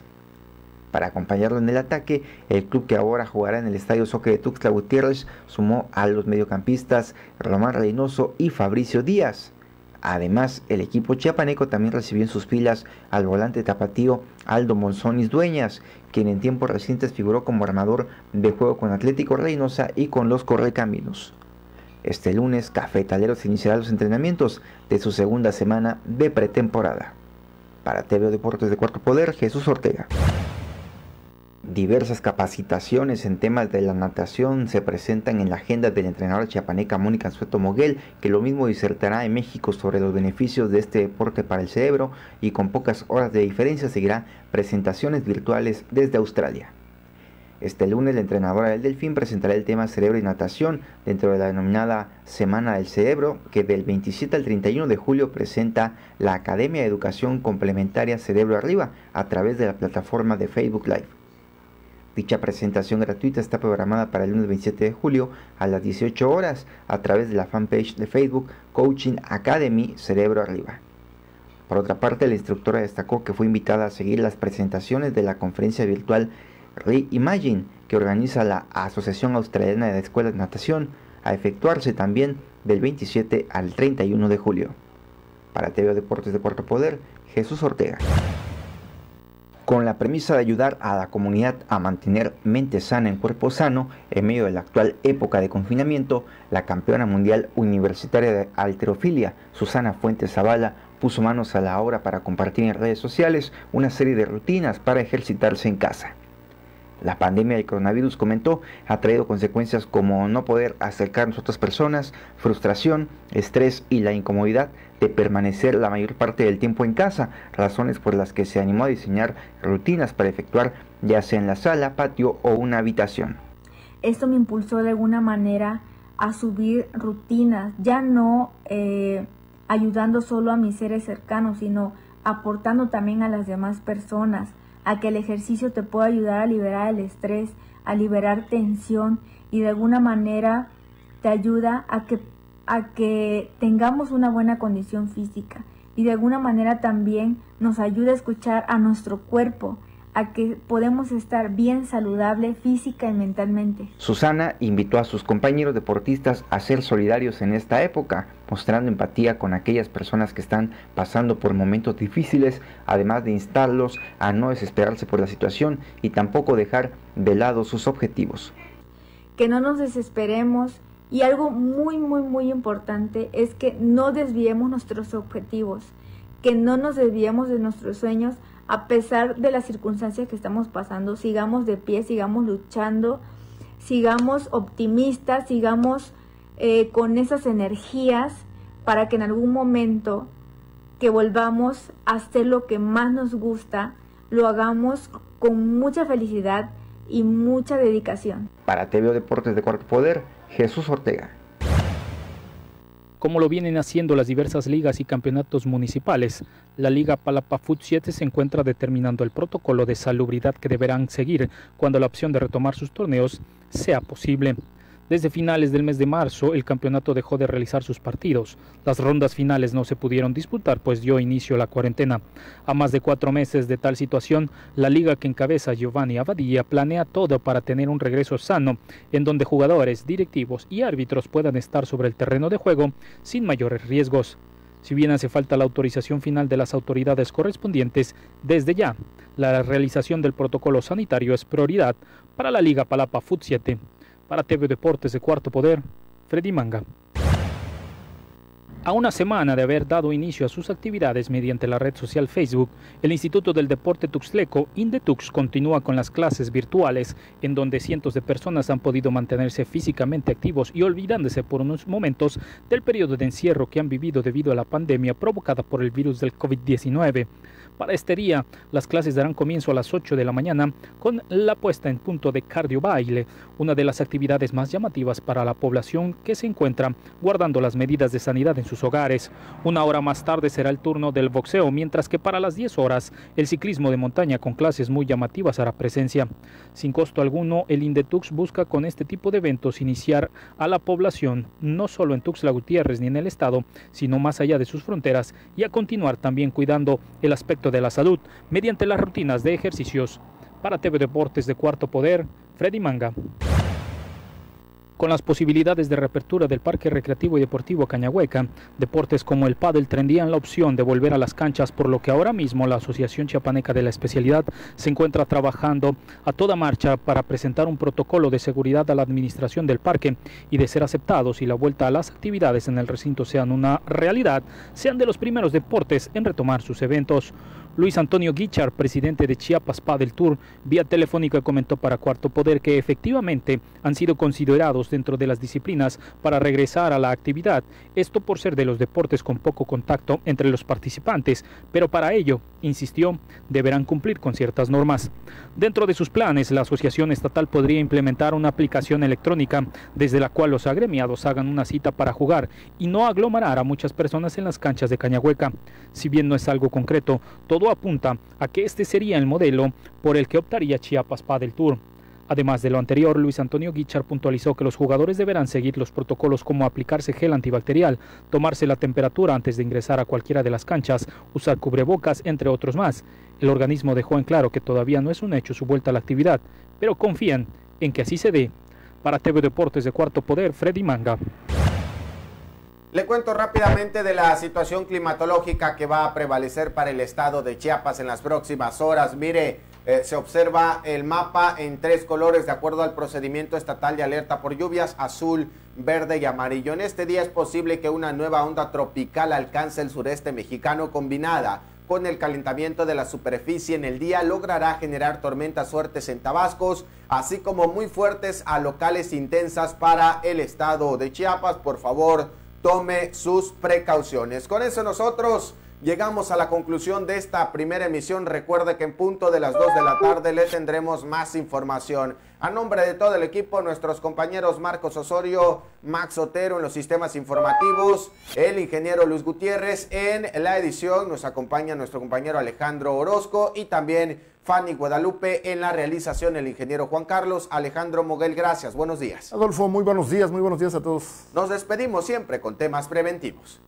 Para acompañarlo en el ataque, el club que ahora jugará en el Estadio Soccer de Tuxtla Gutiérrez sumó a los mediocampistas Román Reynoso y Fabricio Díaz. Además, el equipo chiapaneco también recibió en sus filas al volante tapatío Aldo Monzonis Dueñas, quien en tiempos recientes figuró como armador de juego con Atlético Reynosa y con los Correcaminos. Este lunes, Cafetaleros iniciará los entrenamientos de su segunda semana de pretemporada. Para TV Deportes de Cuarto Poder, Jesús Ortega. Diversas capacitaciones en temas de la natación se presentan en la agenda del entrenador chiapaneca Mónica Anzueto Moguel, que lo mismo disertará en México sobre los beneficios de este deporte para el cerebro, y con pocas horas de diferencia seguirá presentaciones virtuales desde Australia. Este lunes, la entrenadora del Delfín presentará el tema cerebro y natación dentro de la denominada Semana del Cerebro, que del 27 al 31 de julio presenta la Academia de Educación Complementaria Cerebro Arriba a través de la plataforma de Facebook Live. Dicha presentación gratuita está programada para el lunes 27 de julio a las 18 horas a través de la fanpage de Facebook Coaching Academy Cerebro Arriba. Por otra parte, la instructora destacó que fue invitada a seguir las presentaciones de la conferencia virtual Reimagine, que organiza la Asociación Australiana de Escuelas de Natación, a efectuarse también del 27 al 31 de julio. Para TV Deportes de Cuarto Poder, Jesús Ortega. Con la premisa de ayudar a la comunidad a mantener mente sana en cuerpo sano en medio de la actual época de confinamiento, la campeona mundial universitaria de halterofilia, Susana Fuentes Zavala, puso manos a la obra para compartir en redes sociales una serie de rutinas para ejercitarse en casa. La pandemia del coronavirus, comentó, ha traído consecuencias como no poder acercarnos a otras personas, frustración, estrés y la incomodidad de permanecer la mayor parte del tiempo en casa, razones por las que se animó a diseñar rutinas para efectuar ya sea en la sala, patio o una habitación. Esto me impulsó de alguna manera a subir rutinas, ya no ayudando solo a mis seres cercanos, sino aportando también a las demás personas, a que el ejercicio te pueda ayudar a liberar el estrés, a liberar tensión y de alguna manera te ayuda a que tengamos una buena condición física y de alguna manera también nos ayuda a escuchar a nuestro cuerpo, a que podemos estar bien saludable física y mentalmente. Susana invitó a sus compañeros deportistas a ser solidarios en esta época, mostrando empatía con aquellas personas que están pasando por momentos difíciles, además de instarlos a no desesperarse por la situación y tampoco dejar de lado sus objetivos. Que no nos desesperemos y algo muy importante es que no desviemos nuestros objetivos, que no nos desviemos de nuestros sueños a pesar de las circunstancias que estamos pasando. Sigamos de pie, sigamos luchando, sigamos optimistas, sigamos con esas energías para que en algún momento que volvamos a hacer lo que más nos gusta, lo hagamos con mucha felicidad y mucha dedicación. Para TV Deportes de Cuarto Poder, Jesús Ortega. Como lo vienen haciendo las diversas ligas y campeonatos municipales, la Liga Palapa Fut 7 se encuentra determinando el protocolo de salubridad que deberán seguir cuando la opción de retomar sus torneos sea posible. Desde finales del mes de marzo, el campeonato dejó de realizar sus partidos. Las rondas finales no se pudieron disputar, pues dio inicio a la cuarentena. A más de 4 meses de tal situación, la liga que encabeza Giovanni Abadía planea todo para tener un regreso sano, en donde jugadores, directivos y árbitros puedan estar sobre el terreno de juego sin mayores riesgos. Si bien hace falta la autorización final de las autoridades correspondientes, desde ya, la realización del protocolo sanitario es prioridad para la Liga Palapa Fut 7. Para TV Deportes de Cuarto Poder, Freddy Manga. A una semana de haber dado inicio a sus actividades mediante la red social Facebook, el Instituto del Deporte Tuxtleco, Indetux, continúa con las clases virtuales, en donde cientos de personas han podido mantenerse físicamente activos y olvidándose por unos momentos del periodo de encierro que han vivido debido a la pandemia provocada por el virus del COVID-19. Para este día, las clases darán comienzo a las 8 de la mañana con la puesta en punto de cardio baile, una de las actividades más llamativas para la población que se encuentra guardando las medidas de sanidad en sus hogares. Una hora más tarde será el turno del boxeo, mientras que para las 10 horas el ciclismo de montaña con clases muy llamativas hará presencia. Sin costo alguno, el Indetux busca con este tipo de eventos iniciar a la población, no solo en Tuxtla Gutiérrez ni en el estado, sino más allá de sus fronteras, y a continuar también cuidando el aspecto de la salud mediante las rutinas de ejercicios. Para TV Deportes de Cuarto Poder, Freddy Manga. Con las posibilidades de reapertura del Parque Recreativo y Deportivo Cañahueca, deportes como el pádel tendrían la opción de volver a las canchas, por lo que ahora mismo la Asociación Chiapaneca de la Especialidad se encuentra trabajando a toda marcha para presentar un protocolo de seguridad a la administración del parque y, de ser aceptados y la vuelta a las actividades en el recinto sean una realidad, sean de los primeros deportes en retomar sus eventos. Luis Antonio Guichard, presidente de Chiapas Padel Tour, vía telefónica comentó para Cuarto Poder que efectivamente han sido considerados dentro de las disciplinas para regresar a la actividad, esto por ser de los deportes con poco contacto entre los participantes, pero para ello, insistió, deberán cumplir con ciertas normas. Dentro de sus planes, la Asociación Estatal podría implementar una aplicación electrónica desde la cual los agremiados hagan una cita para jugar y no aglomerar a muchas personas en las canchas de Cañahueca. Si bien no es algo concreto, todo apunta a que este sería el modelo por el que optaría Chiapas Padel Tour. Además de lo anterior, Luis Antonio Guichard puntualizó que los jugadores deberán seguir los protocolos como aplicarse gel antibacterial, tomarse la temperatura antes de ingresar a cualquiera de las canchas, usar cubrebocas, entre otros más. El organismo dejó en claro que todavía no es un hecho su vuelta a la actividad, pero confían en que así se dé. Para TV Deportes de Cuarto Poder, Freddy Manga. Le cuento rápidamente de la situación climatológica que va a prevalecer para el estado de Chiapas en las próximas horas. Mire, se observa el mapa en 3 colores de acuerdo al procedimiento estatal de alerta por lluvias: azul, verde y amarillo. En este día es posible que una nueva onda tropical alcance el sureste mexicano, combinada con el calentamiento de la superficie en el día logrará generar tormentas fuertes en Tabasco, así como muy fuertes a locales intensas para el estado de Chiapas. Por favor, tome sus precauciones. Con eso nosotros llegamos a la conclusión de esta primera emisión. Recuerde que en punto de las 2 de la tarde le tendremos más información. A nombre de todo el equipo, nuestros compañeros Marcos Osorio, Max Otero en los sistemas informativos, el ingeniero Luis Gutiérrez en la edición, nos acompaña nuestro compañero Alejandro Orozco y también Fanny Guadalupe en la realización, el ingeniero Juan Carlos. Alejandro Moguel, gracias, buenos días. Adolfo, muy buenos días a todos. Nos despedimos siempre con temas preventivos.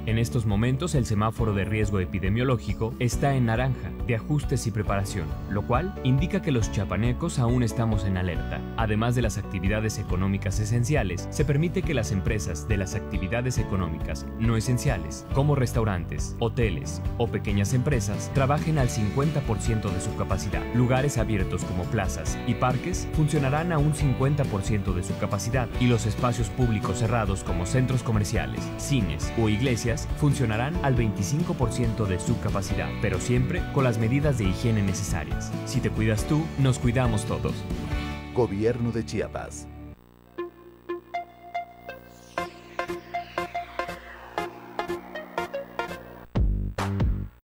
En estos momentos el semáforo de riesgo epidemiológico está en naranja, de ajustes y preparación, lo cual indica que los chiapanecos aún estamos en alerta. Además de las actividades económicas esenciales, se permite que las empresas de las actividades económicas no esenciales, como restaurantes, hoteles o pequeñas empresas, trabajen al 50% de su capacidad. Lugares abiertos como plazas y parques funcionarán a un 50% de su capacidad y los espacios públicos cerrados como centros comerciales, cines o iglesias funcionarán al 25% de su capacidad, pero siempre con las medidas de higiene necesarias. Si te cuidas tú, nos cuidamos todos. Gobierno de Chiapas.